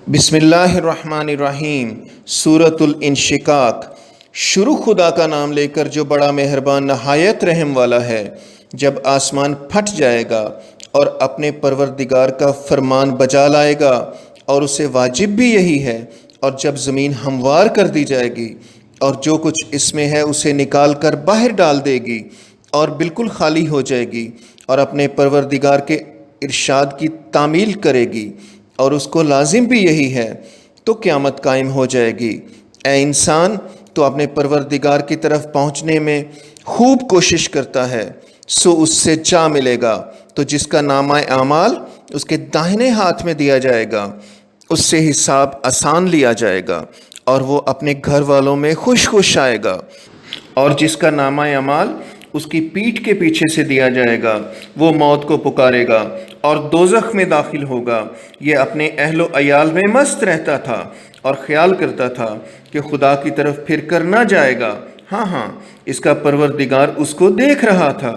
بسم اللہ الرحمن الرحیم۔ سورۃ الانشقاق۔ شروع خدا کا نام لے کر جو بڑا مہربان نہایت رحم والا ہے۔ جب آسمان پھٹ جائے گا اور اپنے پروردگار کا فرمان بجا لائے گا اور اسے واجب بھی یہی ہے، اور جب زمین ہموار کر دی جائے گی اور جو کچھ اس میں ہے اسے نکال کر باہر ڈال دے گی اور بالکل خالی ہو جائے گی اور اپنے پروردگار کے ارشاد کی تعمیل کرے گی اور اس کو لازم بھی یہی ہے، تو قیامت قائم ہو جائے گی۔ اے انسان، تو اپنے پروردگار کی طرف پہنچنے میں خوب کوشش کرتا ہے، سو اس سے جا ملے گا۔ تو جس کا نامہ اعمال اس کے داہنے ہاتھ میں دیا جائے گا، اس سے حساب آسان لیا جائے گا اور وہ اپنے گھر والوں میں خوش خوش آئے گا۔ اور جس کا نامہ اعمال اس کی پیٹھ کے پیچھے سے دیا جائے گا، وہ موت کو پکارے گا اور دوزخ میں داخل ہوگا۔ یہ اپنے اہل و عیال میں مست رہتا تھا اور خیال کرتا تھا کہ خدا کی طرف پھر کر نہ جائے گا۔ ہاں، اس کا پروردگار اس کو دیکھ رہا تھا۔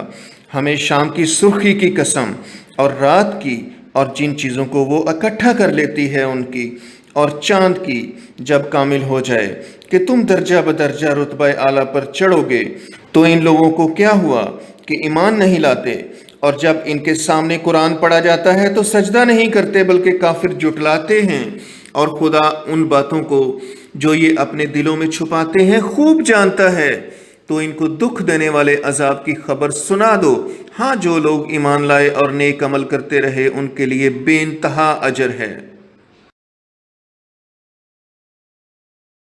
ہمیں شام کی سرخی کی قسم اور رات کی، اور جن چیزوں کو وہ اکٹھا کر لیتی ہے ان کی، اور چاند کی، جب کامل ہو جائے کہ تم درجہ بدرجہ رتبہ اعلیٰ پر چڑھو گے۔ تو ان لوگوں کو کیا ہوا کہ ایمان نہیں لاتے، اور جب ان کے سامنے قرآن پڑھا جاتا ہے تو سجدہ نہیں کرتے بلکہ کافر جھٹلاتے ہیں۔ اور خدا ان باتوں کو جو یہ اپنے دلوں میں چھپاتے ہیں خوب جانتا ہے۔ تو ان کو دکھ دینے والے عذاب کی خبر سنا دو۔ ہاں، جو لوگ ایمان لائے اور نیک عمل کرتے رہے ان کے لیے بے انتہا اجر ہے۔